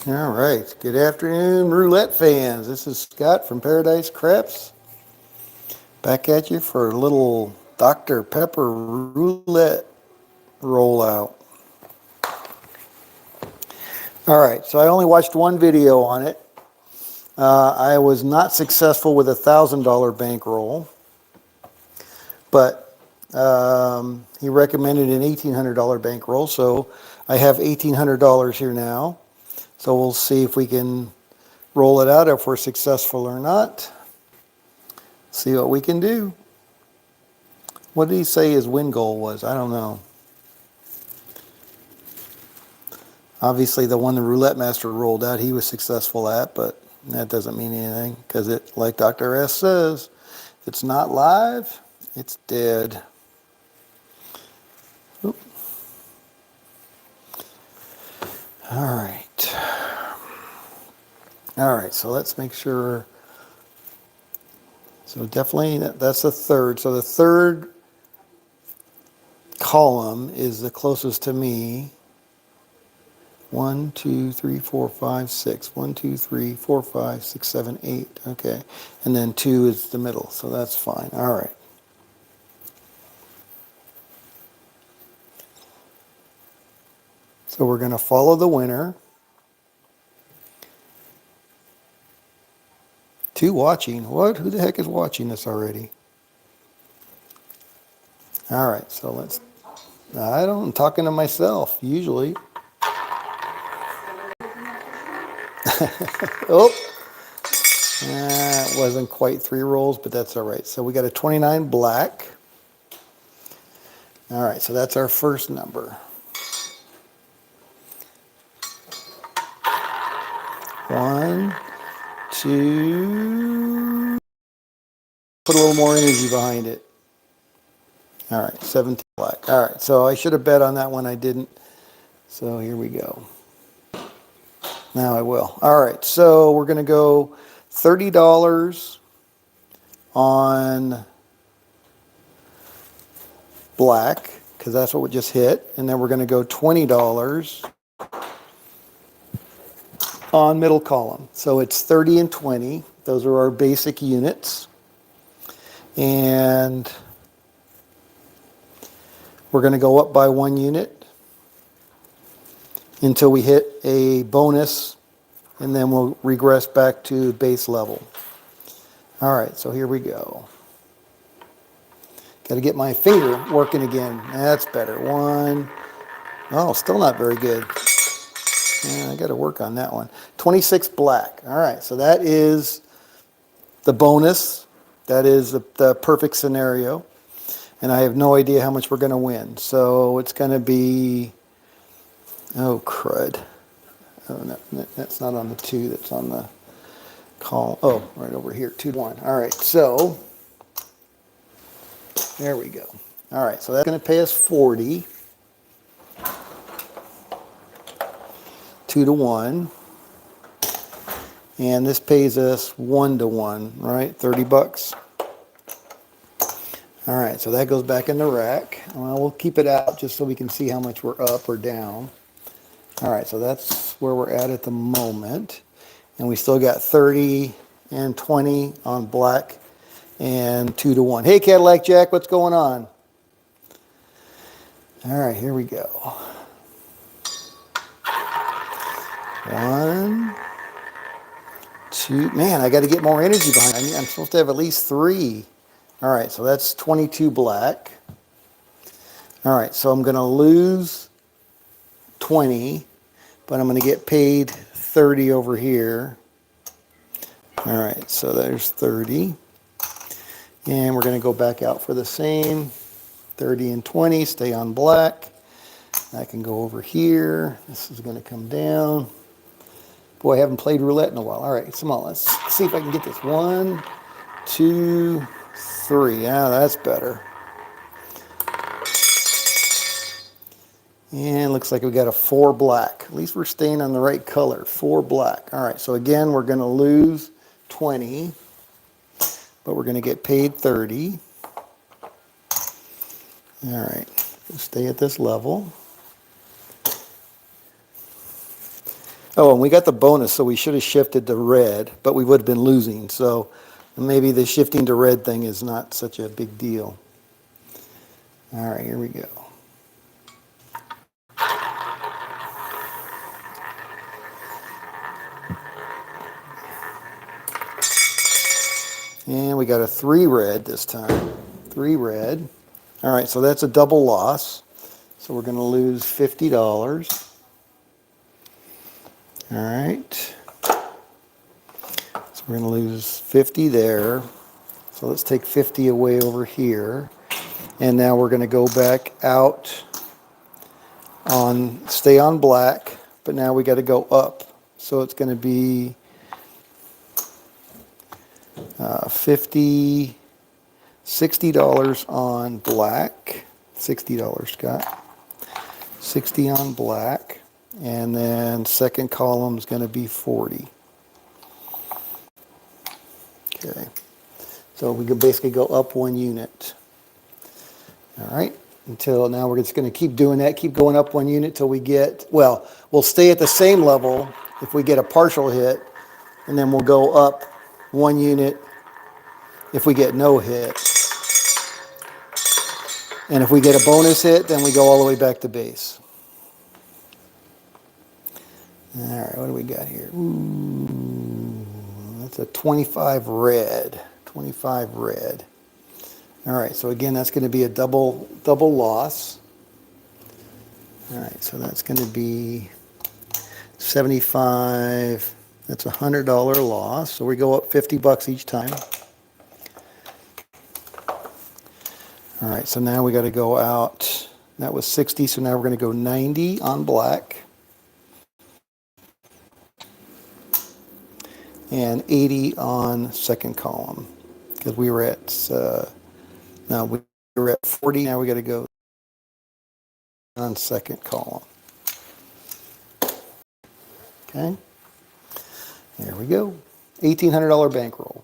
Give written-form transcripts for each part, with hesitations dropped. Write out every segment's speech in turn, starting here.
All right. Good afternoon, roulette fans. This is Scott from Paradise Craps. Back at you for a little Dr. Pepper roulette rollout. All right. So I only watched one video on it. I was not successful with a $1,000 bankroll, but he recommended an $1,800 bankroll. So I have $1,800 here now. So we'll see if we can roll it out, if we're successful or not. See what we can do. What did he say his win goal was? I don't know. Obviously, the one the Roulette Master rolled out, he was successful at, but that doesn't mean anything because it, like Dr. S says, if it's not live, it's dead. Oop. All right. All right, so let's make sure. So definitely, that's the third. So the third column is the closest to me. 1, 2, 3, 4, 5, 6. 1, 2, 3, 4, 5, 6, 7, 8. Okay. And then 2 is the middle, so that's fine. All right. So we're going to follow the winner. 2 watching. What? Who the heck is watching this already? All right, so I'm talking to myself, usually. Oh, it wasn't quite 3 rolls, but that's all right. So we got a 29 black. All right, so that's our first number. 1, 2. Put a little more energy behind it. All right, 17 black. All right, so I should have bet on that one. I didn't. So here we go. Now I will. All right, so we're going to go $30 on black, because that's what we just hit. And then we're going to go $20 on middle column. So it's 30 and 20. Those are our basic units. And we're going to go up by 1 unit until we hit a bonus, and then we'll regress back to base level. All right, so here we go. Got to get my finger working again. That's better. 1. Oh, still not very good. Yeah, I got to work on that one. 26 black. All right, so that is the bonus. That is the perfect scenario. And I have no idea how much we're going to win. So it's going to be, oh, crud. Oh, no, that's not on the 2. That's on the call. Oh, right over here, 2 to 1. All right, so there we go. All right, so that's going to pay us 40. 2 to 1. And this pays us 1 to 1, right? 30 bucks. All right, so that goes back in the rack. Well, we'll keep it out just so we can see how much we're up or down. All right, so that's where we're at the moment. And we still got 30 and 20 on black and 2 to 1. Hey, Cadillac Jack, what's going on? All right, here we go. 1, 2. Man, I got to get more energy behind it. I'm supposed to have at least 3. All right, so that's 22 black. All right, so I'm going to lose 20, but I'm going to get paid 30 over here. All right, so there's 30. And we're going to go back out for the same. 30 and 20, stay on black. I can go over here. This is going to come down. Boy, I haven't played roulette in a while. All right, come on, let's see if I can get this. 1, 2, 3. Yeah, that's better. And looks like we got a 4 black. At least we're staying on the right color. 4 black. All right, so again, we're going to lose 20, but we're going to get paid 30. All right, stay at this level. Oh, and we got the bonus, so we should have shifted to red, but we would have been losing. So maybe the shifting to red thing is not such a big deal. All right, here we go. And we got a 3 red this time. 3 red. All right, so that's a double loss. So we're going to lose $50. All right. So we're going to lose 50 there. So let's take 50 away over here. And now we're going to go back out on, stay on black, but now we got to go up. So it's going to be 50, $60 on black. $60, Scott. 60 on black. And then second column is going to be 40. Okay. So we could basically go up 1 unit. All right. Until now we're just going to keep doing that, keep going up 1 unit till we get, well, we'll stay at the same level if we get a partial hit, and then we'll go up 1 unit if we get no hit. And if we get a bonus hit, then we go all the way back to base. All right, what do we got here? Ooh, that's a 25 red. 25 red. All right, so again, that's going to be a double loss. All right, so that's going to be 75. That's a $100 loss. So we go up $50 each time. All right, so now we got to go out. That was 60, so now we're going to go 90 on black. And 80 on second column. Because we were at, no, we were at 40, now we got to go on second column. Okay, there we go. $1,800 bankroll.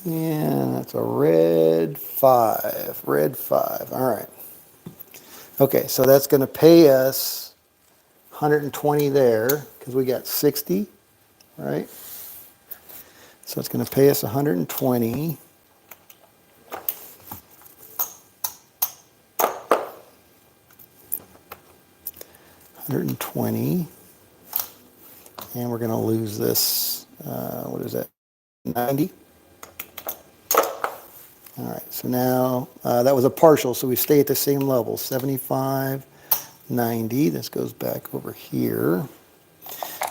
And that's a red 5. Red 5. All right. Okay, so that's going to pay us 120 there because we got 60, right? So it's going to pay us 120. $120. And we're going to lose this, what is that, 90? All right, so now that was a partial, so we stay at the same level, 75, 90. This goes back over here.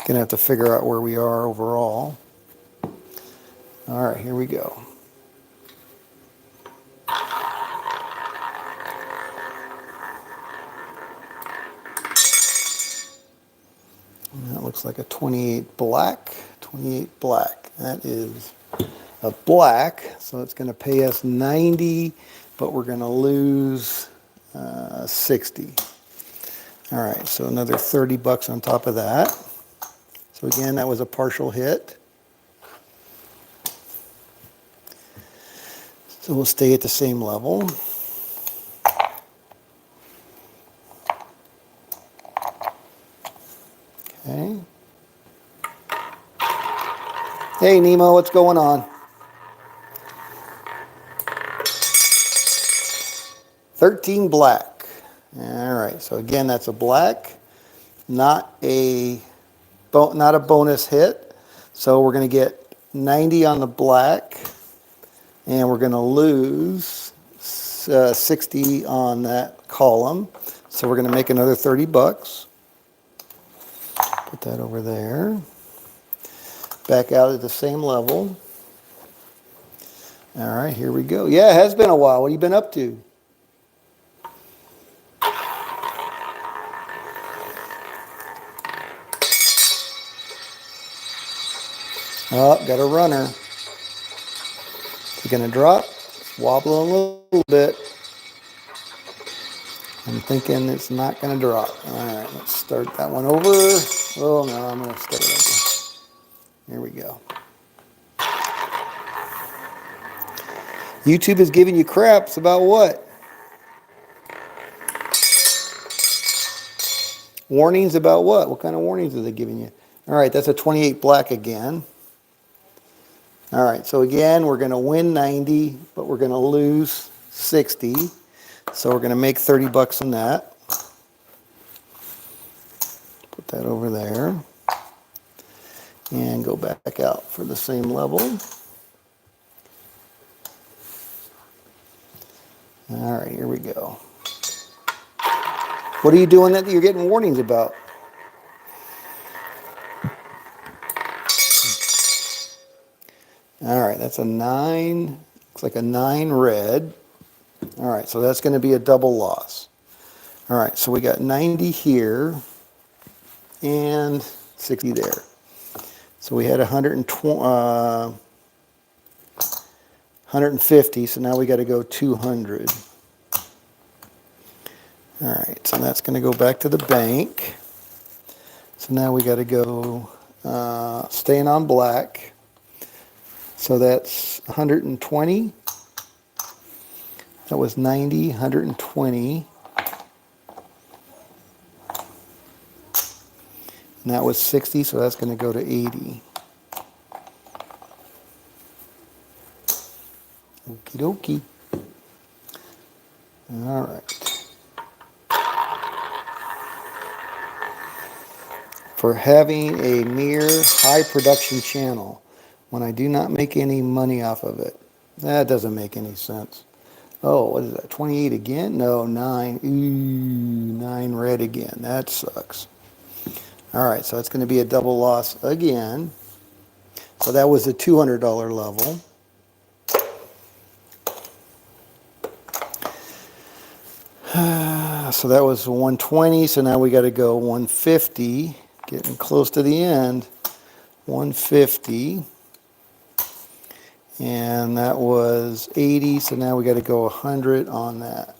Gonna have to figure out where we are overall. All right, here we go. And that looks like a 28 black. 28 black. That is a black, so it's going to pay us 90, but we're going to lose 60. All right, so another $30 on top of that. So again, that was a partial hit. So we'll stay at the same level. Okay. Hey, Nemo, what's going on? 13 black. All right, so again, that's a black, not a bonus hit. So we're going to get 90 on the black, and we're going to lose 60 on that column. So we're going to make another $30. Put that over there. Back out at the same level. All right, here we go. Yeah, it has been a while. What have you been up to? Oh, got a runner. Is it going to drop? It's wobbling a little bit. I'm thinking it's not going to drop. All right, let's start that one over. Oh, no, I'm going to start it over. Here we go. YouTube is giving you craps about what? Warnings about what? What kind of warnings are they giving you? All right, that's a 28 black again. All right, so again, we're going to win 90, but we're going to lose 60. So we're going to make 30 bucks on that. Put that over there. And go back out for the same level. All right, here we go. What are you doing that you're getting warnings about? All right, that's a 9. Looks like a 9 red. All right, so that's going to be a double loss. All right, so we got 90 here and 60 there. So we had 150, so now we got to go 200. All right, so that's going to go back to the bank. So now we got to go staying on black. So that's 120. That was 90, 120. And that was 60, so that's going to go to 80. Okie dokie. All right. For having a mere high production channel when I do not make any money off of it. That doesn't make any sense. Oh, what is that? 28 again? No, 9. Ooh, 9 red again. That sucks. All right, so it's going to be a double loss again. So that was the $200 level. So that was 120, so now we got to go 150. Getting close to the end. 150. And that was 80, so now we got to go 100 on that.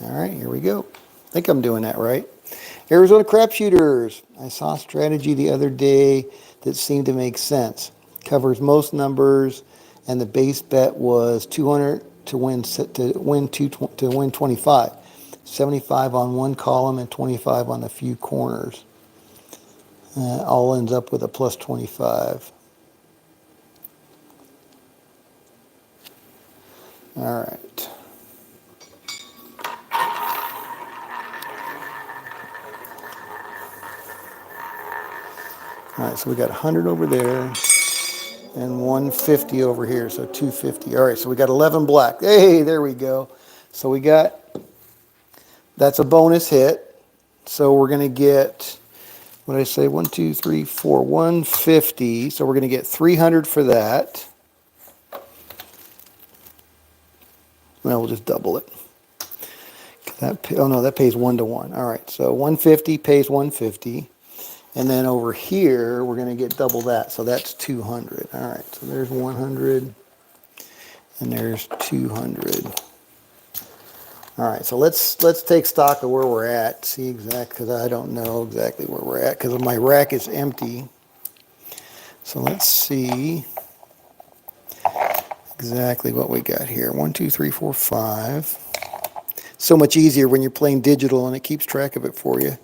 All right, here we go. I think I'm doing that right. Arizona crapshooters. I saw a strategy the other day that seemed to make sense. Covers most numbers, and the base bet was 200 to win 25. 75 on one column and 25 on a few corners. All ends up with a plus 25. All right. All right, so we got 100 over there and 150 over here, so 250. All right, so we got 11 black. Hey, there we go. So we got, that's a bonus hit. So we're going to get, what did I say, 1, 2, 3, 4, 150. So we're going to get 300 for that. Well, we'll just double it. Oh no, that pays 1 to 1. All right, so 150 pays 150. And then over here, we're going to get double that. So that's 200. All right, so there's 100. And there's 200. All right, so let's take stock of where we're at. See exactly, because I don't know exactly where we're at because my rack is empty. So let's see exactly what we got here. 1, 2, 3, 4, 5. So much easier when you're playing digital and it keeps track of it for you.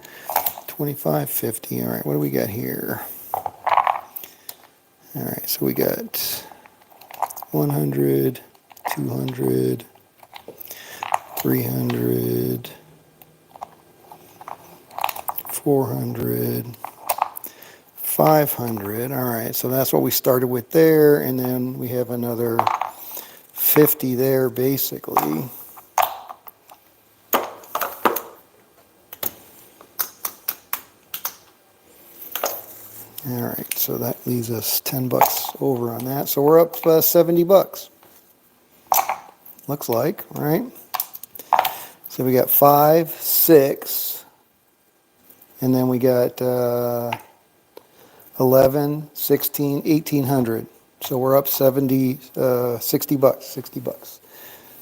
25, 50. All right, what do we got here? All right, so we got 100, 200, 300, 400, 500. All right, so that's what we started with there, and then we have another 50 there, basically. All right, so that leaves us 10 bucks over on that. So we're up 70 bucks. Looks like, all right? So we got 5, 6, and then we got 11, 16, 1800. So we're up 60 bucks, 60 bucks.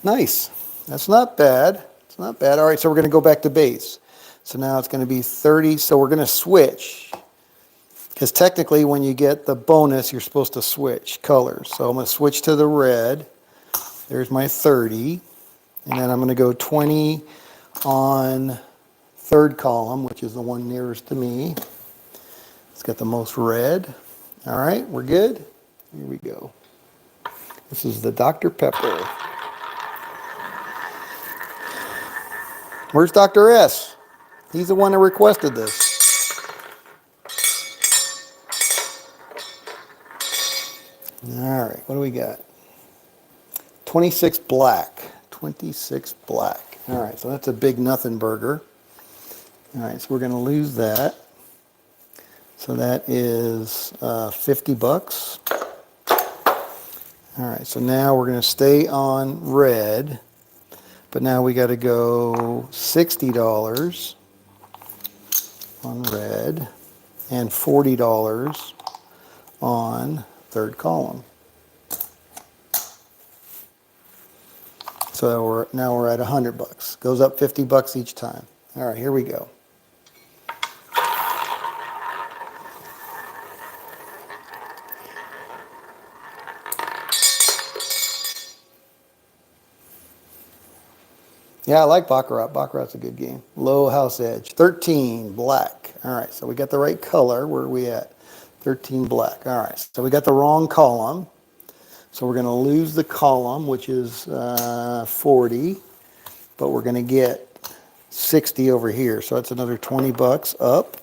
Nice. That's not bad. It's not bad. All right, so we're going to go back to base. So now it's going to be 30. So we're going to switch. Because technically when you get the bonus, you're supposed to switch colors. So I'm going to switch to the red. There's my 30. And then I'm going to go 20 on third column, which is the one nearest to me. It's got the most red. All right, we're good. Here we go. This is the Dr. Pepper. Where's Dr. S? He's the one that requested this. All right, what do we got? 26 black. 26 black. All right, so that's a big nothing burger. All right, so we're going to lose that. So that is 50 bucks. All right, so now we're going to stay on red, but now we got to go $60 on red and $40 on third column. So now we're at 100 bucks. Goes up 50 bucks each time. All right, here we go. Yeah, I like Baccarat. Baccarat's a good game. Low house edge. 13 black. All right, so we got the right color. Where are we at? 13 black. All right, so we got the wrong column. So we're going to lose the column, which is 40, but we're going to get 60 over here. So that's another 20 bucks up.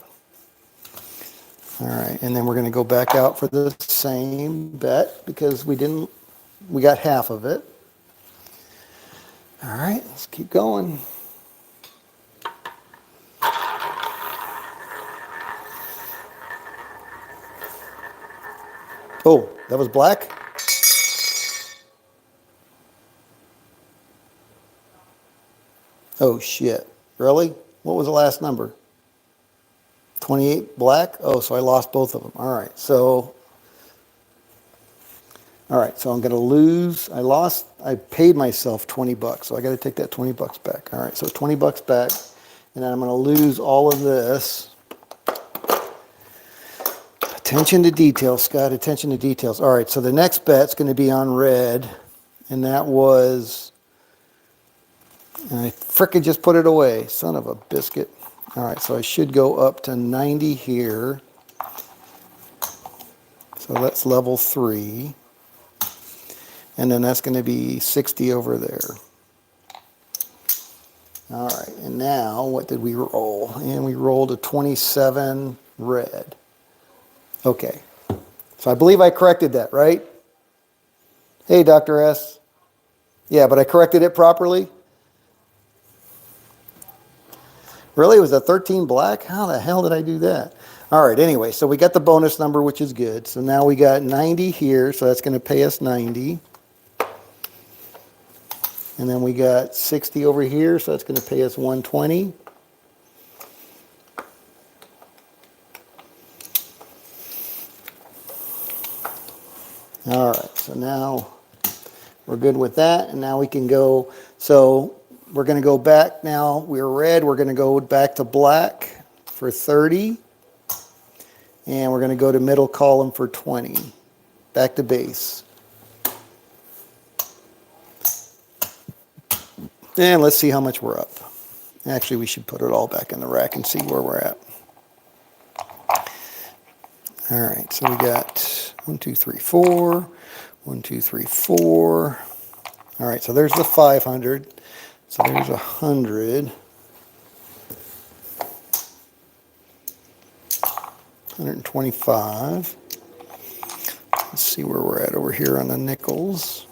All right, and then we're going to go back out for the same bet because we got half of it. All right, let's keep going. Oh, that was black? Oh, shit. Really? What was the last number? 28 black? Oh, so I lost both of them. All right, so I'm going to lose. I paid myself 20 bucks, so I got to take that 20 bucks back. All right, so 20 bucks back, and then I'm going to lose all of this. Attention to details, Scott, attention to details. All right, so the next bet's going to be on red, and that was, and I frickin' just put it away. Son of a biscuit. All right, so I should go up to 90 here. So that's level 3. And then that's going to be 60 over there. All right, and now what did we roll? And we rolled a 27 red. Okay, so I believe I corrected that, right? Hey, Dr. S. Yeah, but I corrected it properly? Really? Was that 13 black? How the hell did I do that? All right, anyway, so we got the bonus number, which is good. So now we got 90 here, so that's going to pay us 90. And then we got 60 over here, so that's going to pay us 120. All right, so now we're good with that, and now we can go. So we're going to go back now. We're red. We're going to go back to black for 30, and we're going to go to middle column for 20. Back to base. And let's see how much we're up. Actually, we should put it all back in the rack and see where we're at. All right, so we got 1, 2, 3, 4. 1, 2, 3, 4. All right, so there's the 500. So there's 100. 125. Let's see where we're at over here on the nickels.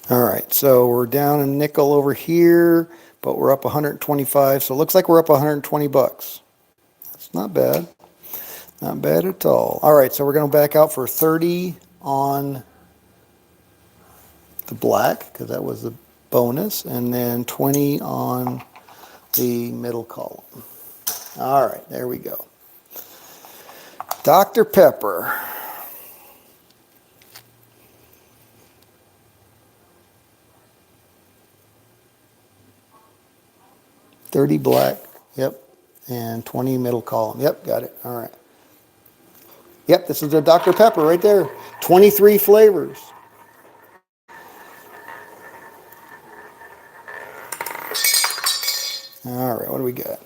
All right, so we're down a nickel over here, but we're up 125. So it looks like we're up 120 bucks. That's not bad. Not bad at all. All right, so we're going to back out for 30 on the black, because that was the bonus, and then 20 on the middle column. All right, there we go. Dr. Pepper. $30 black, yep, and 20 middle column. Yep, got it. All right. Yep, this is the Dr. Pepper right there. 23 flavors. All right, what do we got?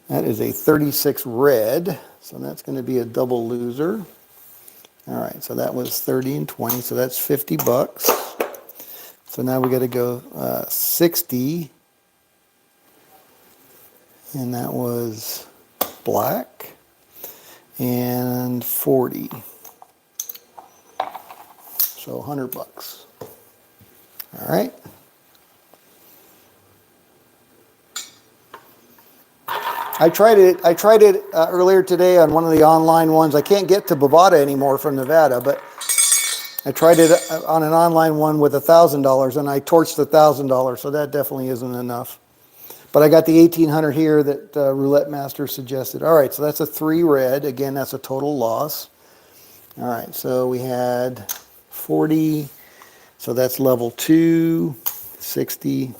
That is a 36 red, so that's going to be a double loser. All right, so that was 30 and 20, so that's 50 bucks. So now we got to go 60, and that was black, and 40. So 100 bucks. All right. I tried it earlier today on one of the online ones. I can't get to Bovada anymore from Nevada, but I tried it on an online one with $1,000, and I torched $1,000, so that definitely isn't enough. But I got the 1800 here that Roulette Master suggested. All right, so that's a 3 red. Again, that's a total loss. All right, so we had 40, so that's level 2, 60.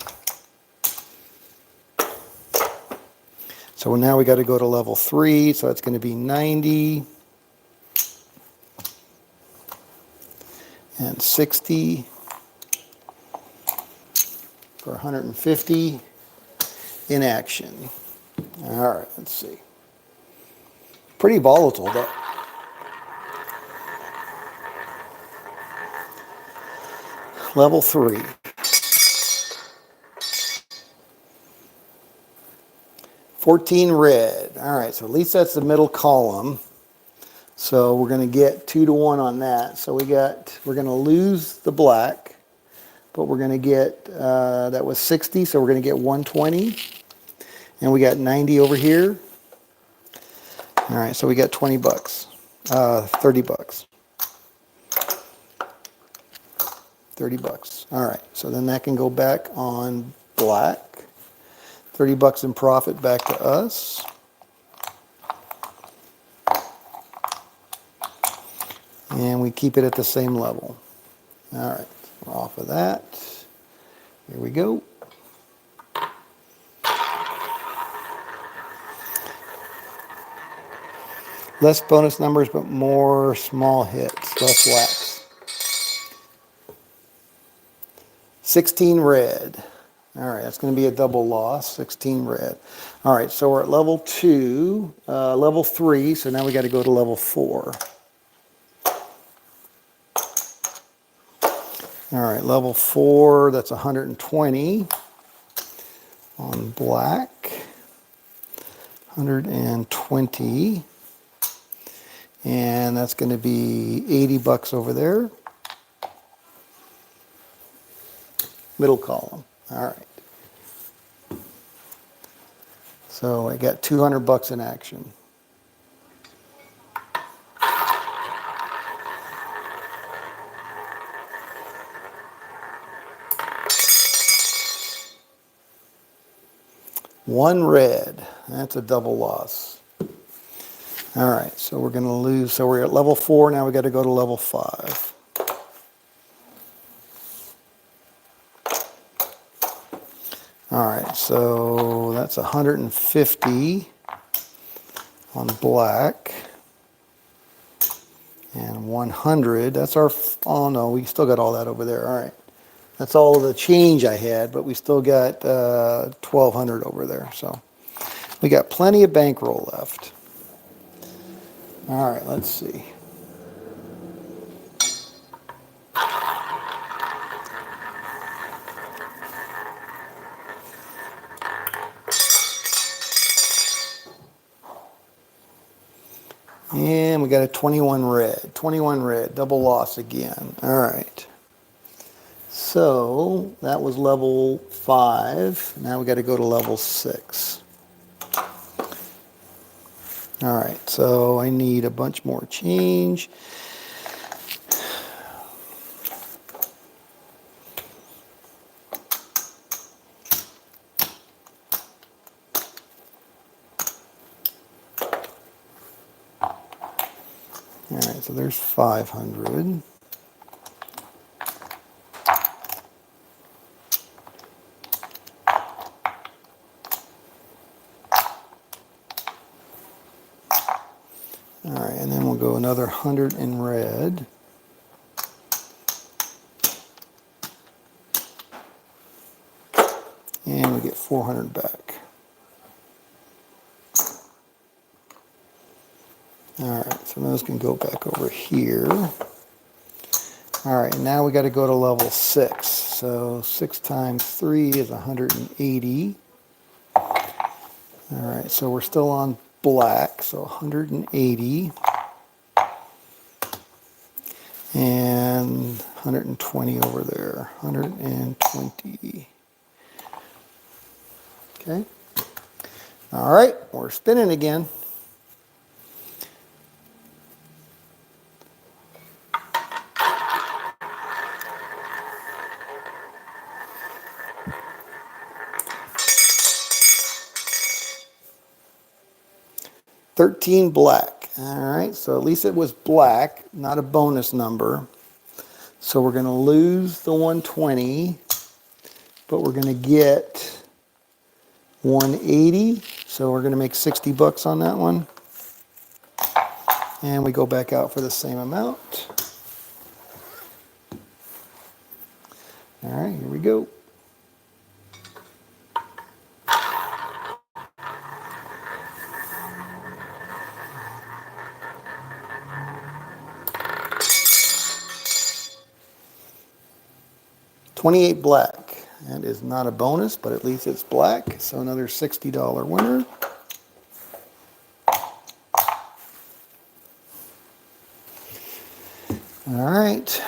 So now we got to go to level 3, so that's going to be 90 and 60 for 150 in action. All right, let's see. Pretty volatile, though. Level 3. 14 red. All right, so at least that's the middle column. So we're going to get 2 to 1 on that. So we're going to lose the black, but we're going to get, that was 60, so we're going to get 120. And we got 90 over here. All right, so we got 20 bucks, 30 bucks. 30 bucks. All right, so then that can go back on black. 30 bucks in profit back to us. And we keep it at the same level. All right, we're off of that. Here we go. Less bonus numbers, but more small hits, less whacks. 16 red. All right, that's going to be a double loss, 16 red. All right, so we're at level 2, level 3, so now we got to go to level 4. All right, level 4, that's 120 on black, 120, and that's going to be 80 bucks over there. Middle column. All right. So I got 200 bucks in action. One red. That's a double loss. All right, so we're going to lose. So we're at level 4. Now we got to go to level 5. All right, so that's 150 on black and 100. That's our, oh no, we still got all that over there. All right, that's all of the change I had, but we still got 1,200 over there. So we got plenty of bankroll left. All right, let's see. And we got a 21 red. 21 red, double loss again. All right. So that was level 5. Now we got to go to level 6. All right, so I need a bunch more change. All right, so there's 500. All right, and then we'll go another 100 in red. And we get 400 back. All right, so those can go back over here. All right, now we got to go to level 6. So 6 times 3 is 180. All right, so we're still on black, so 180. And 120 over there, 120. Okay. All right, we're spinning again. $13 black. All right, so at least it was black, not a bonus number. So we're going to lose the 120, but we're going to get 180. So we're going to make 60 bucks on that one. And we go back out for the same amount. All right, here we go. $28 black. That is not a bonus, but at least it's black. So another $60 winner. All right.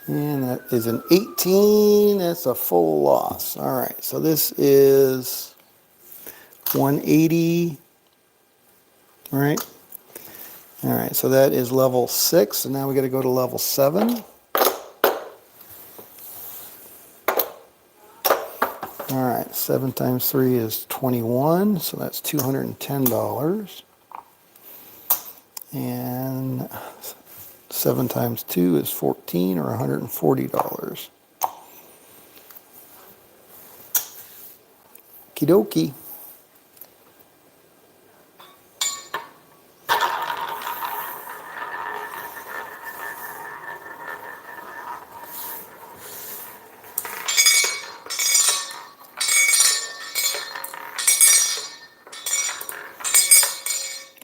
And that is an 18. That's a full loss. All right, so this is 180. All right. All right, so that is level 6. And now we got to go to level 7. All right, 7 times 3 is 21, so that's $210. And 7 times 2 is 14, or $140. Okie dokie.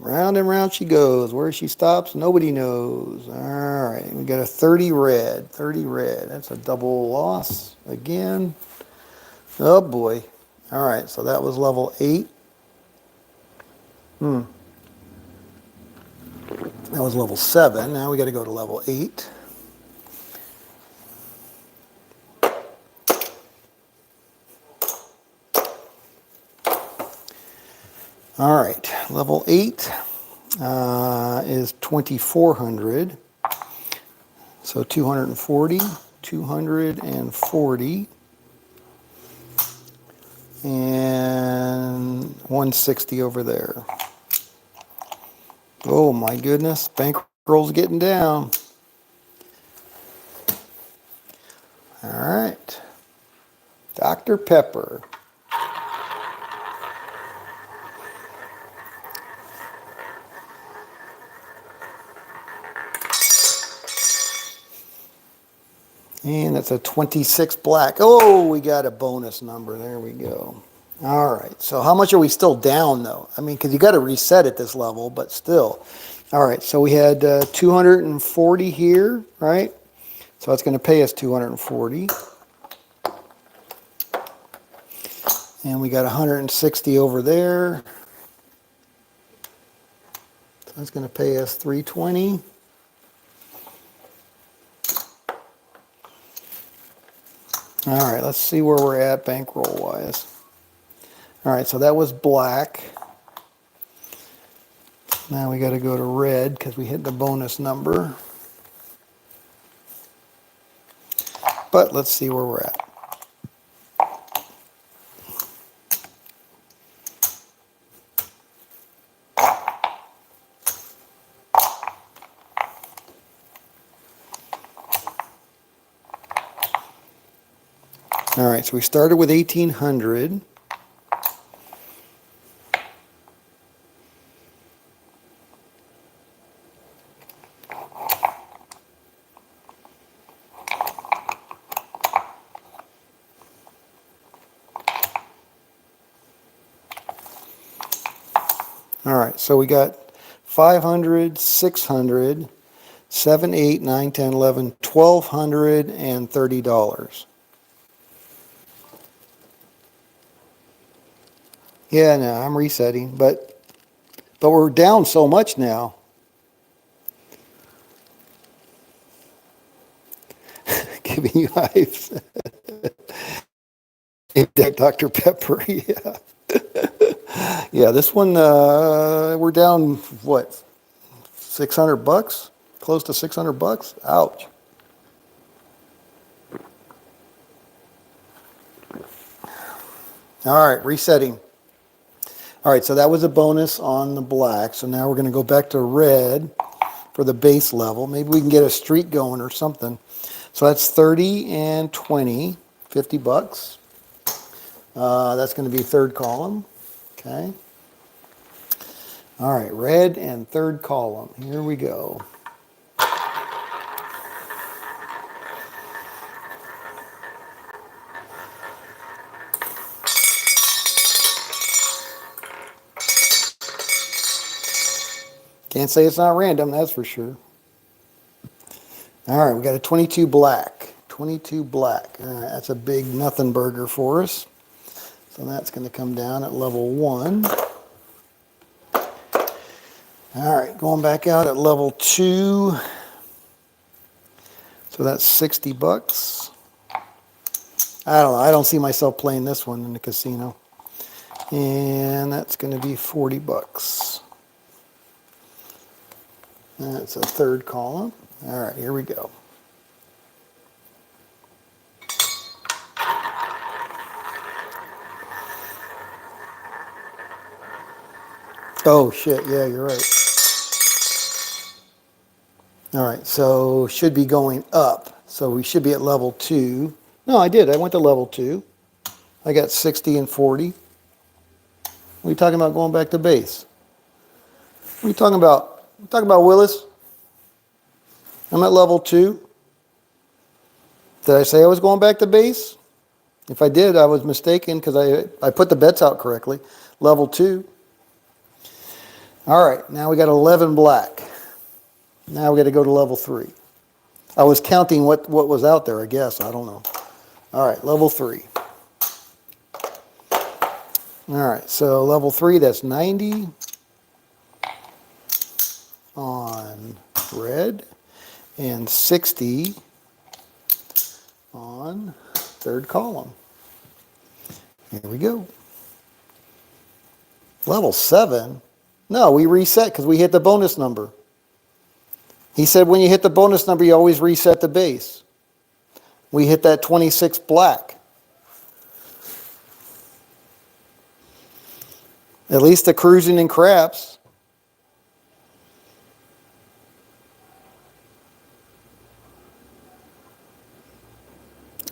Round and round she goes. Where she stops, nobody knows. All right, we got a 30 red. 30 red. That's a double loss again. Oh boy. All right, so that was level 8. That was level 7. Now we got to go to level 8. All right, level 8 is 2,400. So 240, 240, and 160 over there. Oh my goodness, bankroll's getting down. All right, Dr. Pepper. And that's a 26 black. Oh, we got a bonus number. There we go. All right. So how much are we still down, though? I mean, because you got to reset at this level, but still. All right. So we had 240 here, right? So it's going to pay us 240. And we got 160 over there. So that's going to pay us 320. All right, let's see where we're at bankroll-wise. All right, so that was black. Now we got to go to red because we hit the bonus number. But let's see where we're at. All right, so we started with 1800. All right, so we got 500, 600, 7, 8, 9, 10, 11, $1,230. Yeah, no, I'm resetting, but we're down so much now. Giving you hives. Dr. Pepper, yeah. Yeah, this one, we're down, what, 600 bucks? Close to 600 bucks? Ouch. All right, resetting. All right, so that was a bonus on the black. So now we're going to go back to red for the base level. Maybe we can get a streak going or something. So that's 30 and 20, 50 bucks. That's going to be third column. Okay. All right, red and third column. Here we go. Can't say it's not random, that's for sure. All right, we got a 22 black. 22 black. All right, that's a big nothing burger for us. So that's going to come down at level 1. All right, going back out at level 2. So that's 60 bucks. I don't know. I don't see myself playing this one in the casino. And that's going to be 40 bucks. That's a third column. All right, here we go. Oh, shit. Yeah, you're right. All right, so should be going up. So we should be at level 2. No, I did. I went to level 2. I got 60 and 40. What are you talking about going back to base? What are you talking about? You talking about Willis? I'm at level 2. Did I say I was going back to base? If I did, I was mistaken because I put the bets out correctly. Level 2. All right, now we got 11 black. Now we got to go to level 3. I was counting what was out there, I guess. I don't know. All right, level 3. All right, so level 3, that's 90 on red and 60 on third column. Here we go. Level 7? No, we reset because we hit the bonus number. He said when you hit the bonus number, you always reset the base. We hit that 26 black. At least the cruising and craps.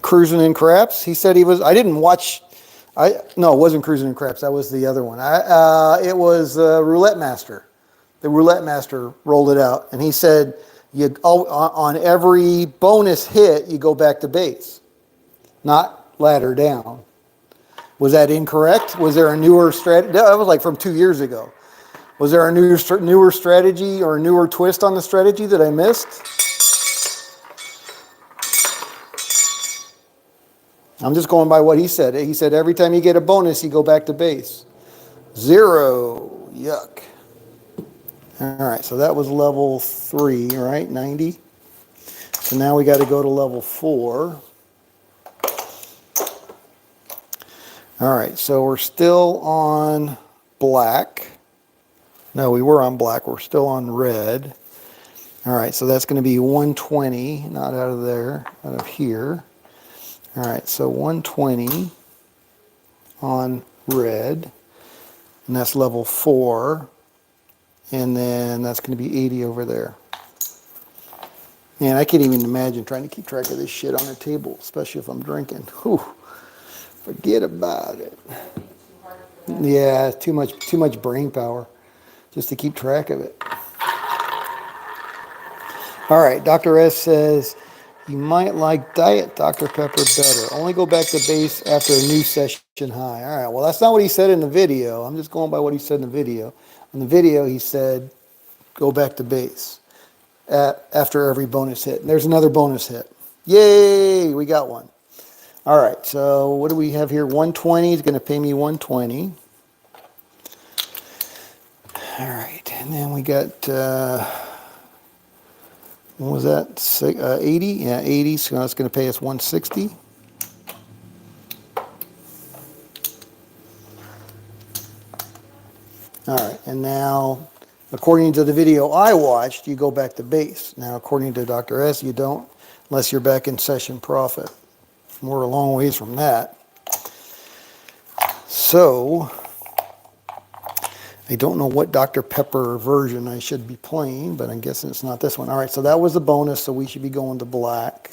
Cruising and craps. He said he was. I didn't watch. No, it wasn't Cruising and Craps. That was the other one. It was Roulette Master. The Roulette Master rolled it out, and he said on every bonus hit you go back to base, not ladder down. Was that incorrect? Was there a newer strategy? That was like from 2 years ago. Was there a newer strategy or a newer twist on the strategy that I missed? I'm just going by what he said. He said every time you get a bonus, you go back to base. 0. Yuck. All right, so that was level 3, right? 90. So now we got to go to level 4. All right, so we're still on black. No, we were on black. We're still on red. All right, so that's going to be 120, not out of there, out of here. All right, so 120 on red, and that's level 4, and then that's going to be 80 over there. Man, I can't even imagine trying to keep track of this shit on a table, especially if I'm drinking. Whew. Forget about it. Yeah, too much brain power just to keep track of it. All right, Dr. S says you might like Diet Dr. Pepper better. Only go back to base after a new session high. All right, well, that's not what he said in the video. I'm just going by what he said in the video. In the video, he said go back to base after every bonus hit. And there's another bonus hit. Yay, we got one. All right, so what do we have here? 120 is going to pay me 120. All right, and then we got, what was that, 80? Yeah, 80, so that's going to pay us 160. All right, and now, according to the video I watched, you go back to base. Now, according to Dr. S, you don't, unless you're back in session profit. We're a long ways from that. So, I don't know what Dr. Pepper version I should be playing, but I'm guessing it's not this one. All right, so that was the bonus, so we should be going to black.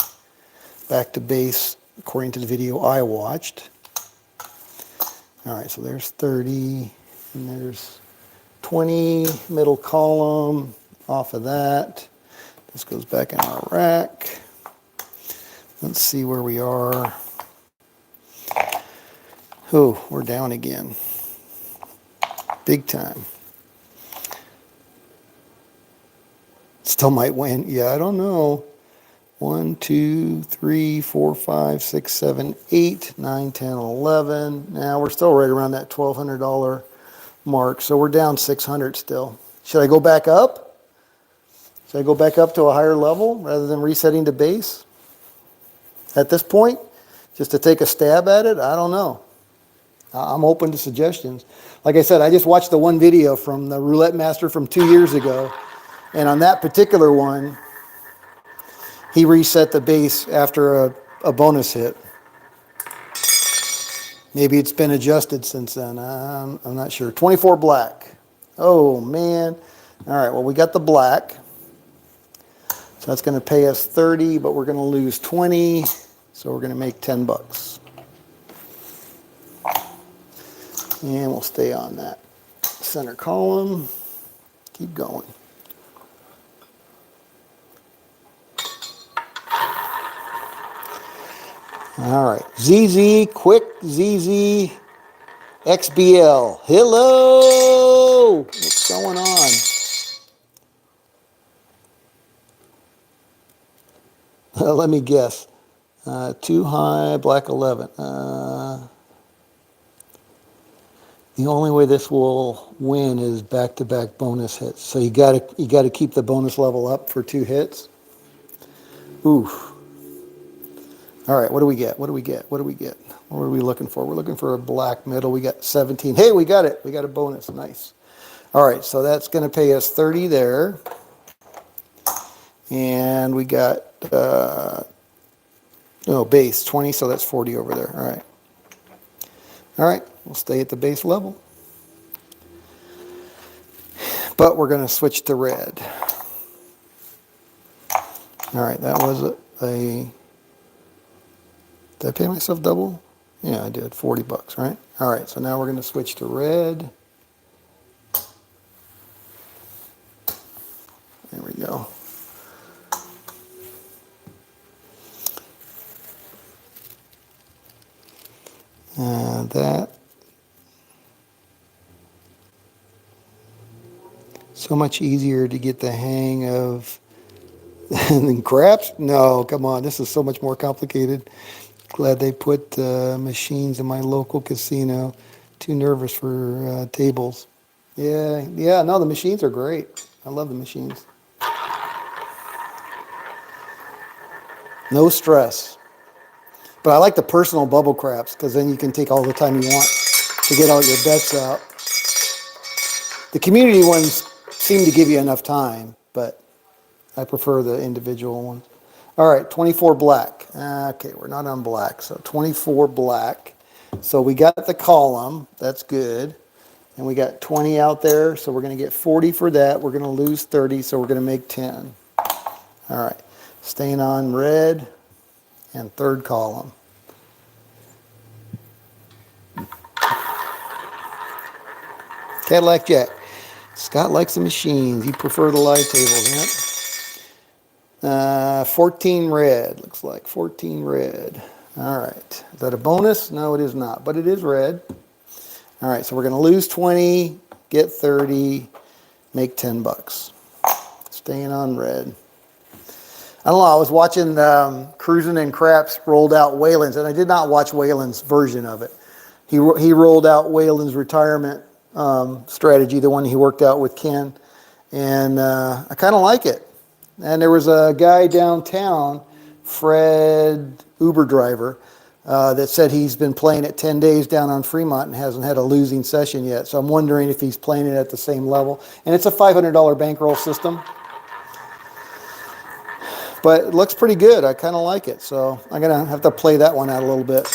Back to base, according to the video I watched. All right, so there's 30, and there's 20, middle column, off of that. This goes back in our rack. Let's see where we are. Oh, we're down again. Big time. Still might win. Yeah, I don't know. 1, 2, 3, 4, 5, 6, 7, 8, 9, 10, 11. Now we're still right around that $1,200 mark. So we're down 600 still. Should I go back up? Should I go back up to a higher level rather than resetting to base? At this point, just to take a stab at it, I don't know. I'm open to suggestions. Like I said, I just watched the one video from the Roulette Master from 2 years ago. And on that particular one, he reset the base after a bonus hit. Maybe it's been adjusted since then. I'm not sure. 24 black. Oh, man. All right, well, we got the black. So that's going to pay us 30, but we're going to lose 20. So we're going to make 10 bucks. And we'll stay on that center column. Keep going. All right, ZZ, quick ZZ, XBL. Hello! What's going on? Let me guess. Too high, black 11. The only way this will win is back-to-back bonus hits. So you gotta keep the bonus level up for 2 hits. Oof. All right, what do we get? What do we get? What do we get? What are we looking for? We're looking for a black middle. We got 17. Hey, we got it. We got a bonus. Nice. All right, so that's going to pay us 30 there. And we got, base 20, so that's 40 over there. All right. All right, we'll stay at the base level. But we're going to switch to red. All right, that was did I pay myself double? Yeah, I did. 40 bucks, right? All right, so now we're going to switch to red. There we go. That. So much easier to get the hang of than craps? No, come on. This is so much more complicated. Glad they put machines in my local casino. Too nervous for tables. Yeah, no, the machines are great. I love the machines. No stress. But I like the personal bubble craps because then you can take all the time you want to get all your bets out. The community ones seem to give you enough time, but I prefer the individual ones. All right, 24 black. Okay, we're not on black, so 24 black. So we got the column, that's good. And we got 20 out there, so we're going to get 40 for that. We're going to lose 30, so we're going to make 10. All right, staying on red and third column. Cadillac Jack. Scott likes the machines. You prefer the live tables, huh? 14 red, looks like. 14 red. All right. Is that a bonus? No, it is not, but it is red. All right, so we're going to lose 20, get 30, make 10 bucks. Staying on red. I don't know, I was watching Cruising and Craps rolled out Wayland's, and I did not watch Wayland's version of it. He rolled out Wayland's retirement strategy, the one he worked out with Ken, and I kind of like it. And there was a guy downtown, Fred, Uber driver, that said he's been playing it 10 days down on Fremont and hasn't had a losing session yet. So I'm wondering if he's playing it at the same level. And it's a $500 bankroll system. But it looks pretty good. I kind of like it. So I'm going to have to play that one out a little bit.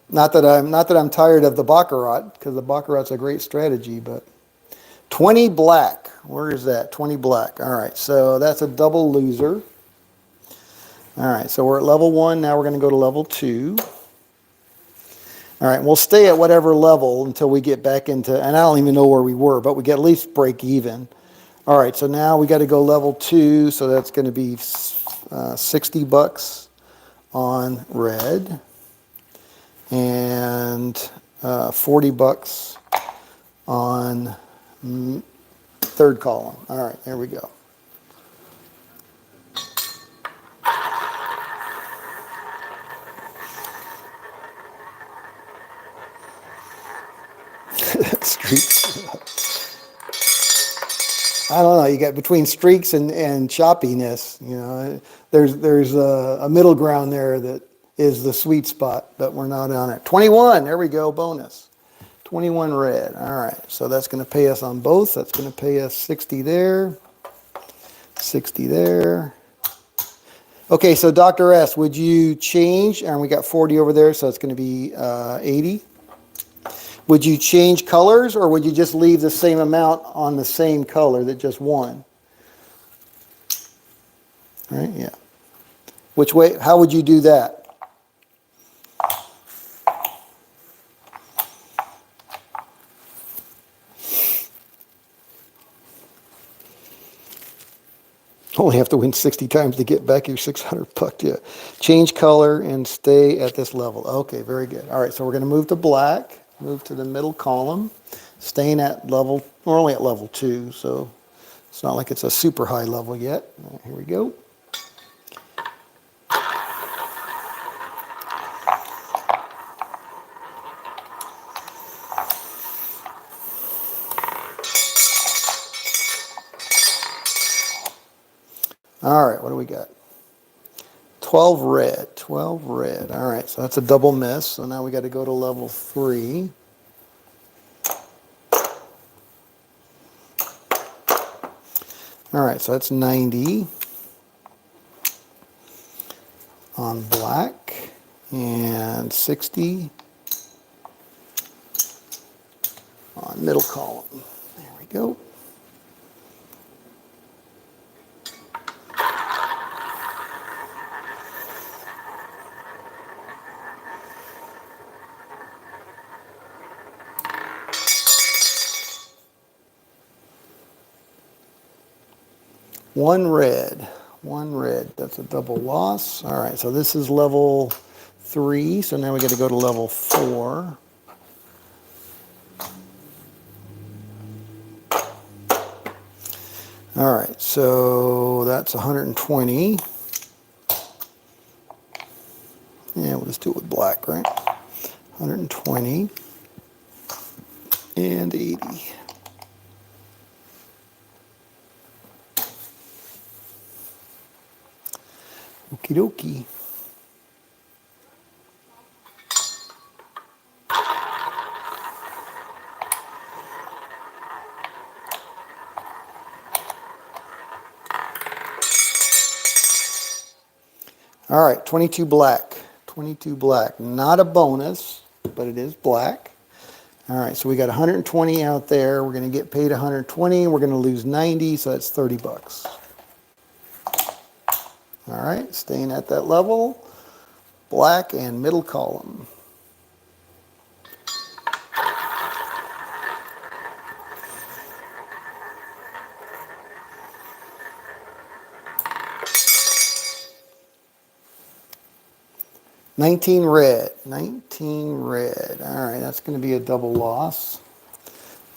Not that I'm tired of the Baccarat, because the Baccarat's a great strategy, but 20 black. Where is that? 20 black. All right, so that's a double loser. All right, so we're at level 1. Now we're going to go to level 2. All right, we'll stay at whatever level until we get back into, and I don't even know where we were, but we get at least break even. All right, so now we got to go level 2, so that's going to be 60 bucks on red and 40 bucks on third column. All right, there we go. Streaks. I don't know. You got between streaks and choppiness. You know, there's a middle ground there that is the sweet spot, but we're not on it. 21. There we go. Bonus. 21 red. All right. So that's going to pay us on both. That's going to pay us 60 there. 60 there. Okay. So Dr. S, would you change? And we got 40 over there, so it's going to be 80. Would you change colors, or would you just leave the same amount on the same color that just won? Right? Yeah. Which way? How would you do that? Only have to win 60 times to get back your 600 bucks. Yeah. Change color and stay at this level. Okay, very good. All right, so we're going to move to black. Move to the middle column, staying at level, we're only at level 2, so it's not like it's a super high level yet. Right, here we go. All right, what do we got? 12 red, 12 red. All right, so that's a double miss. So now we got to go to level 3. All right, so that's 90 on black and 60 on middle column. There we go. One red, that's a double loss. All right, so this is level 3, so now we got to go to level 4. All right, so that's 120. Yeah, we'll just do it with black, right? 120 and 80. Okie dokie. All right, 22 black. 22 black. Not a bonus, but it is black. All right, so we got 120 out there. We're going to get paid 120. We're going to lose 90, so that's 30 bucks. All right, staying at that level. Black and middle column. 19 red. 19 red. All right, that's going to be a double loss.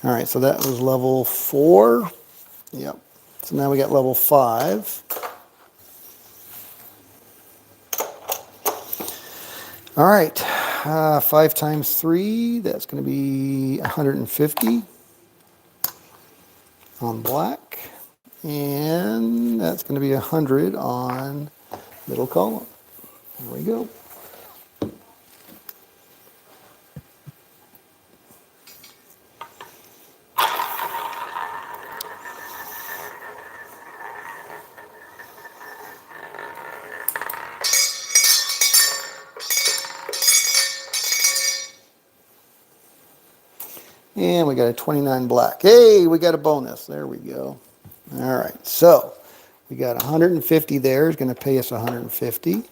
All right, so that was level 4. Yep. So now we got level 5. All right, 5 times 3, that's going to be 150 on black. And that's going to be 100 on middle column. There we go. And we got a 29 black. Hey, we got a bonus. There we go. All right, so we got 150 there is going to pay us 150.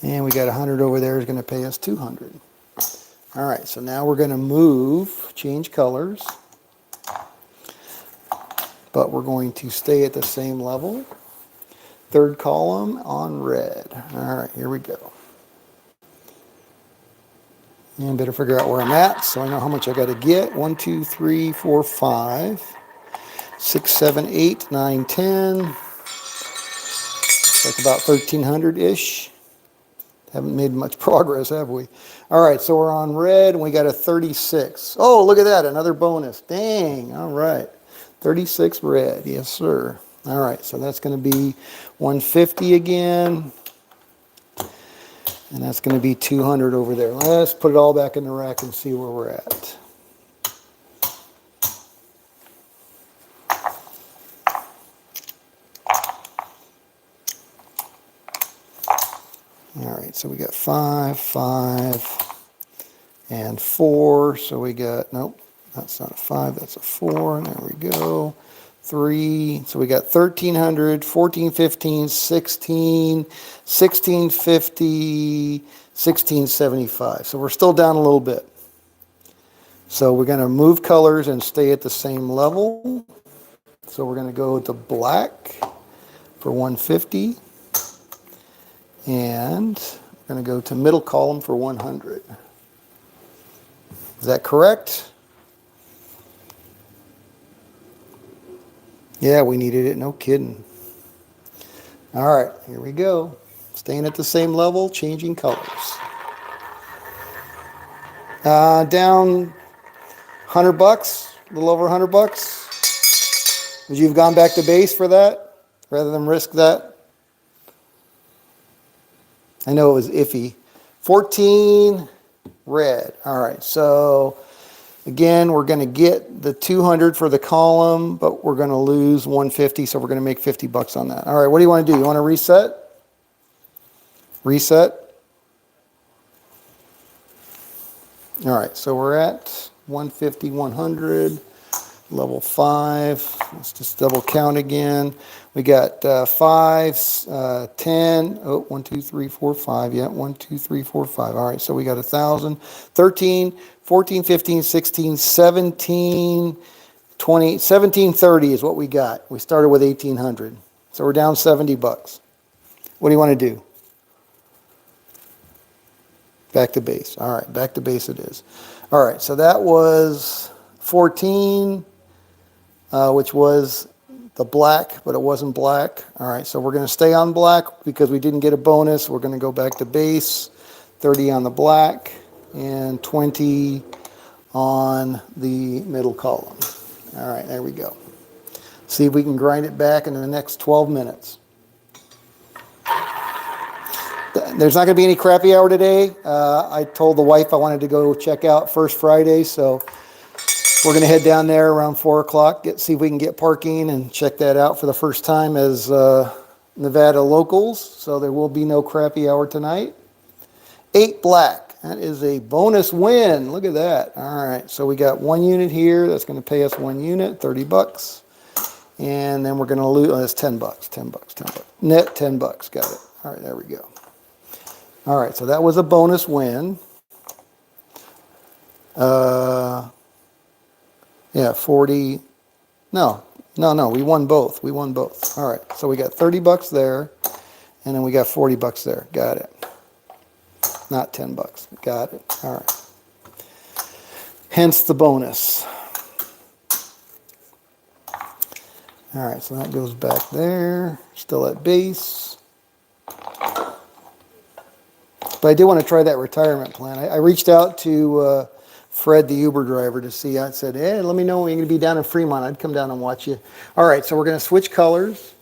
And we got 100 over there is going to pay us 200. All right, so now we're going to move, change colors. But we're going to stay at the same level. Third column on red. All right, here we go. And better figure out where I'm at so I know how much I got to get. 1, 2, 3, 4, 5, 6, 7, 8, 9, 10. It's like about 1,300-ish. Haven't made much progress, have we? All right, so we're on red, and we got a 36. Oh, look at that, another bonus. Dang, all right. 36 red, yes, sir. All right, so that's going to be 150 again. And that's going to be 200 over there. Let's put it all back in the rack and see where we're at. All right, so we got 5, 5, and 4. So we got, nope, that's not a 5, that's a 4. There we go. 3. So we got 1,300, 1,415, 16, 1,650, 1,675. So we're still down a little bit. So we're going to move colors and stay at the same level. So we're going to go to black for 150. And we're going to go to middle column for 100. Is that correct? Yeah, we needed it. No kidding. All right, here we go. Staying at the same level, changing colors. Down 100 bucks, a little over 100 bucks. Would you have gone back to base for that rather than risk that? I know it was iffy. 14 red. All right, so again, we're going to get the 200 for the column, but we're going to lose 150, so we're going to make 50 bucks on that. All right, what do you want to do? You want to reset? Reset. All right, so we're at 150, 100, level 5. Let's just double count again. We got 5, 10, oh, 1, 2, 3, 4, 5. Yeah, 1, 2, 3, 4, 5. All right, so we got 1,000, 13, 14, 15, 16, 17, 20, 1730 is what we got. We started with 1,800. So we're down 70 bucks. What do you want to do? Back to base. All right, back to base it is. All right, so that was 14, which was the black, but it wasn't black. All right, so we're going to stay on black because we didn't get a bonus. We're going to go back to base, 30 on the black, and 20 on the middle column. All right, there we go. See if we can grind it back in the next 12 minutes. There's not going to be any crappy hour today. I told the wife I wanted to go check out First Friday, so we're going to head down there around 4 o'clock, see if we can get parking and check that out for the first time as Nevada locals. So there will be no crappy hour tonight. 8 black. That is a bonus win. Look at that. All right, so we got 1 unit here. That's going to pay us 1 unit, 30 bucks. And then we're going to lose, that's 10 bucks, 10 bucks, 10 bucks. Net 10 bucks. Got it. All right, there we go. All right, so that was a bonus win. Yeah, 40. No, we won both. We won both. All right, so we got 30 bucks there, and then we got 40 bucks there. Got it. Not 10 bucks. Got it. All right. Hence the bonus. All right, so that goes back there. Still at base. But I did want to try that retirement plan. I reached out to Fred, the Uber driver, to see. I said, hey, let me know when you're going to be down in Fremont. I'd come down and watch you. All right, so we're going to switch colors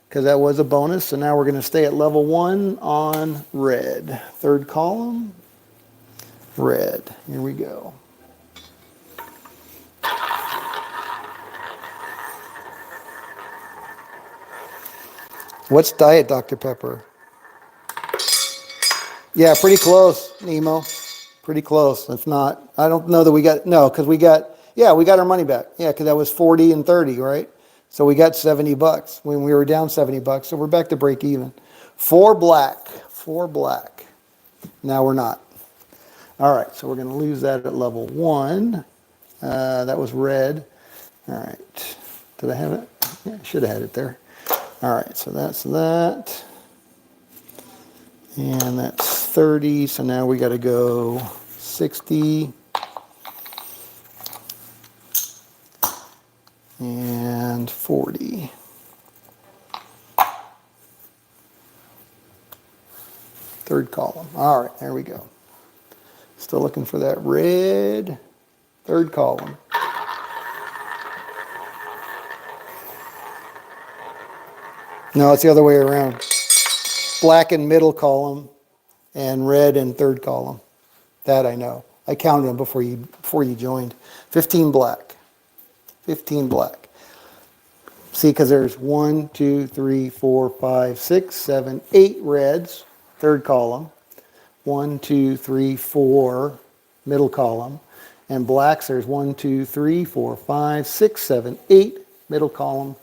because that was a bonus. So now we're going to stay at level 1 on red. Third column, red. Here we go. What's Diet Dr. Pepper? Yeah, pretty close, Nemo. Pretty close. If not, I don't know that we got, no, because we got our money back. Yeah, because that was 40 and 30, right? So we got 70 bucks when we were down 70 bucks. So we're back to break even. 4 black. Now we're not. All right, so we're going to lose that at level 1. That was red. All right. Did I have it? Yeah, I should have had it there. All right, so that's that. And that's 30, so now we got to go 60. And 40. Third column. All right, there we go. Still looking for that red. Third column. No, it's the other way around. Black in middle column and red in third column. That I know. I counted them before you joined. 15 black. 15 black. See, because there's 1, 2, 3, 4, 5, 6, 7, 8 reds, third column. 1, 2, 3, 4, middle column. And blacks, there's 1, 2, 3, 4, 5, 6, 7, 8, middle column.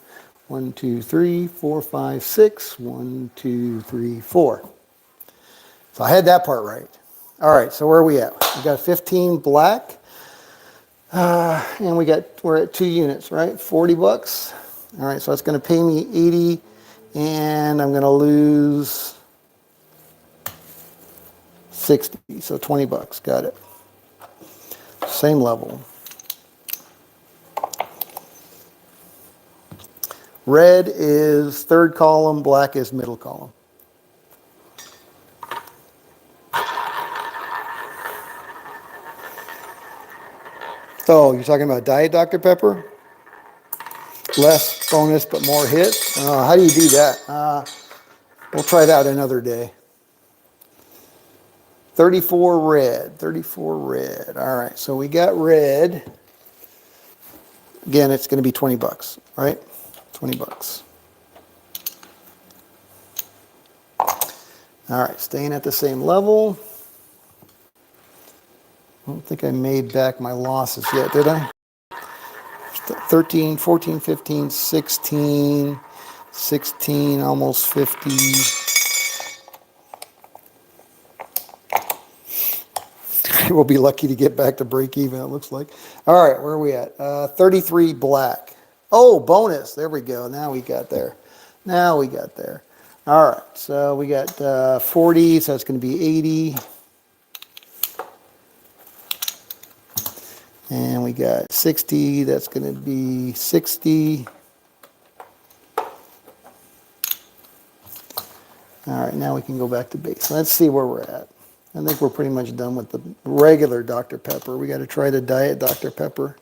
1, 2, 3, 4, 5, 6, 1, 2, 3, 4. So I had that part right. All right, so where are we at? We got 15 black. And we're at 2 units, right? 40 bucks. All right, so it's going to pay me 80, and I'm going to lose 60, so 20 bucks. Got it. Same level. Red is third column, black is middle column. Oh, you're talking about Diet Dr. Pepper? Less bonus, but more hits? How do you do that? We'll try that another day. 34 red. 34 red. All right, so we got red. Again, it's going to be 20 bucks, right? 20 bucks. All right, staying at the same level. I don't think I made back my losses yet, did I? 13, 14, 15, 16, 16, almost 50. We'll be lucky to get back to break even, it looks like. All right, where are we at? 33 black. Oh, bonus. There we go. Now we got there. Now we got there. All right, so we got 40, so it's going to be 80. And we got 60, that's going to be 60. All right, now we can go back to base. Let's see where we're at. I think we're pretty much done with the regular Dr. Pepper. We got to try the Diet Dr. Pepper,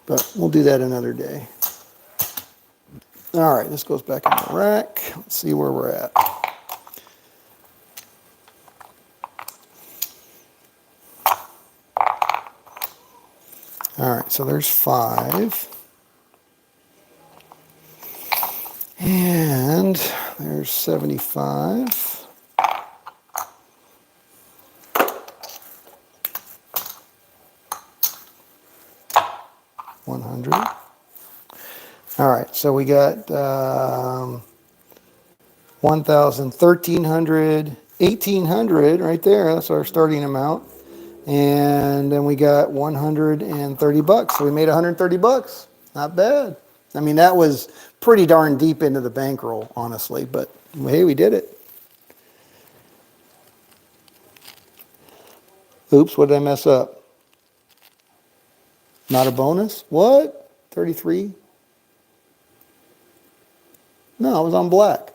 but we'll do that another day. All right, this goes back in the rack. Let's see where we're at. All right, so there's 5. And there's 75. $100. All right, so we got 1,000, 1,300, 1,800 right there. That's our starting amount. And then we got 130 bucks. So we made 130 bucks. Not bad. I mean, that was pretty darn deep into the bankroll, honestly. But hey, we did it. Oops, what did I mess up? Not a bonus? What? 33? No, I was on black.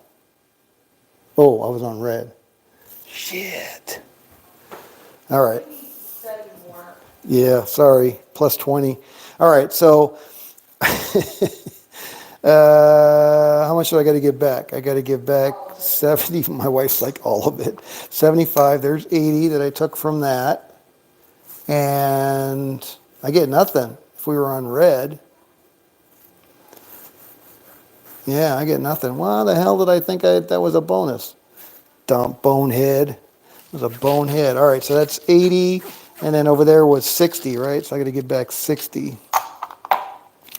Oh, I was on red. Shit. All right. Yeah, sorry. Plus 20. All right, so how much do I got to give back? I got to give back 70. My wife's like, all of it. 75. There's 80 that I took from that. And I get nothing if we were on red. Yeah, I get nothing. Why the hell did I think that was a bonus? Dumb bonehead. It was a bonehead. All right, so that's 80. And then over there was 60, right? So I got to give back 60.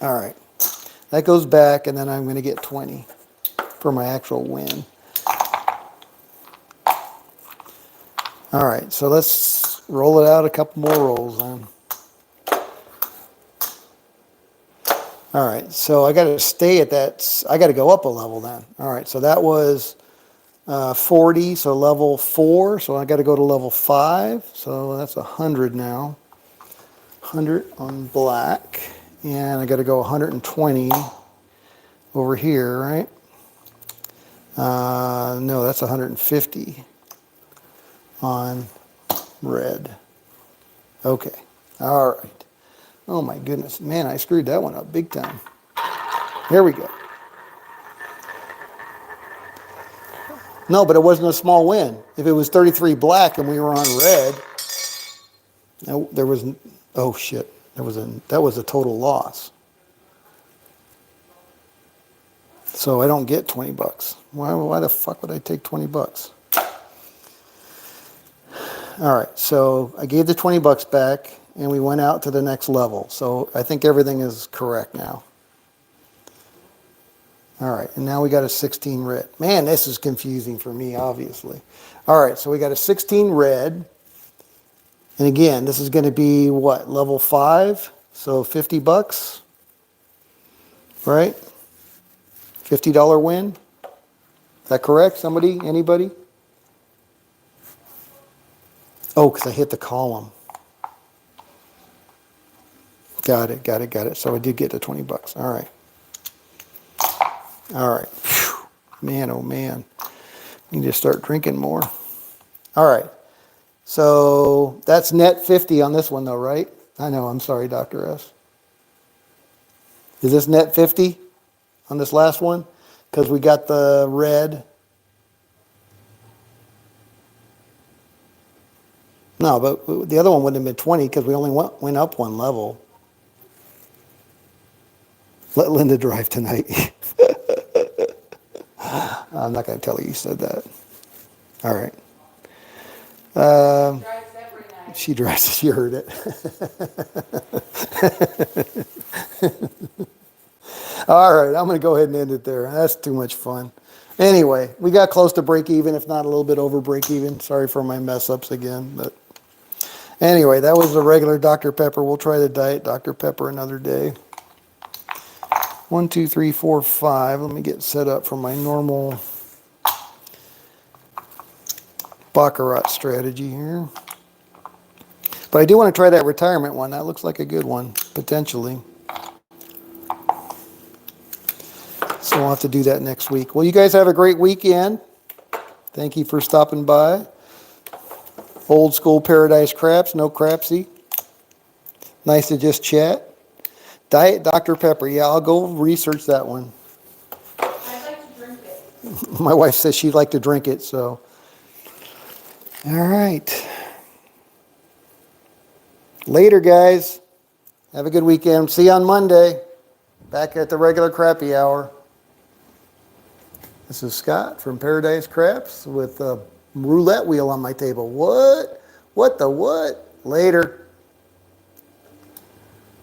All right. That goes back, and then I'm going to get 20 for my actual win. All right, so let's roll it out a couple more rolls then. All right, so I got to stay at that. I got to go up a level then. All right, so that was 40, so level 4. So I got to go to level 5. So that's 100 now. 100 on black. And I got to go 120 over here, right? No, that's 150 on red. Okay, all right. Oh my goodness, man, I screwed that one up big time. Here we go. No, but it wasn't a small win. If it was 33 black and we were on red, there was, oh shit, that was a total loss. So I don't get 20 bucks. Why the fuck would I take 20 bucks? All right, so I gave the 20 bucks back and we went out to the next level. So I think everything is correct now. All right, and now we got a 16 red. Man, this is confusing for me, obviously. All right, so we got a 16 red. And again, this is going to be what, level 5? So 50 bucks, right? $50 win. Is that correct? Somebody? Anybody? Oh, because I hit the column. Got it. So I did get the 20 bucks. All right. All right. Whew. Man, oh man. Need to start drinking more. All right. So that's net 50 on this one though, right? I know, I'm sorry, Dr. S. Is this net 50 on this last one? Because we got the red. No, but the other one wouldn't have been 20 because we only went up one level. Let Linda drive tonight. I'm not going to tell her you said that. All right. She drives every night. She drives. You heard it. All right, I'm going to go ahead and end it there. That's too much fun. Anyway, we got close to break even, if not a little bit over break even. Sorry for my mess ups again, but anyway, that was the regular Dr. Pepper. We'll try the Diet Dr. Pepper another day. 1, 2, 3, 4, 5. Let me get set up for my normal Baccarat strategy here. But I do want to try that retirement one. That looks like a good one, potentially. So we'll have to do that next week. Well, you guys have a great weekend. Thank you for stopping by. Old school Paradise Craps, no crapsy. Nice to just chat. Diet Dr. Pepper. Yeah, I'll go research that one. I'd like to drink it. My wife says she'd like to drink it, so. All right. Later, guys. Have a good weekend. See you on Monday. Back at the regular crappy hour. This is Scott from Paradise Craps with a roulette wheel on my table. What? What the what? Later.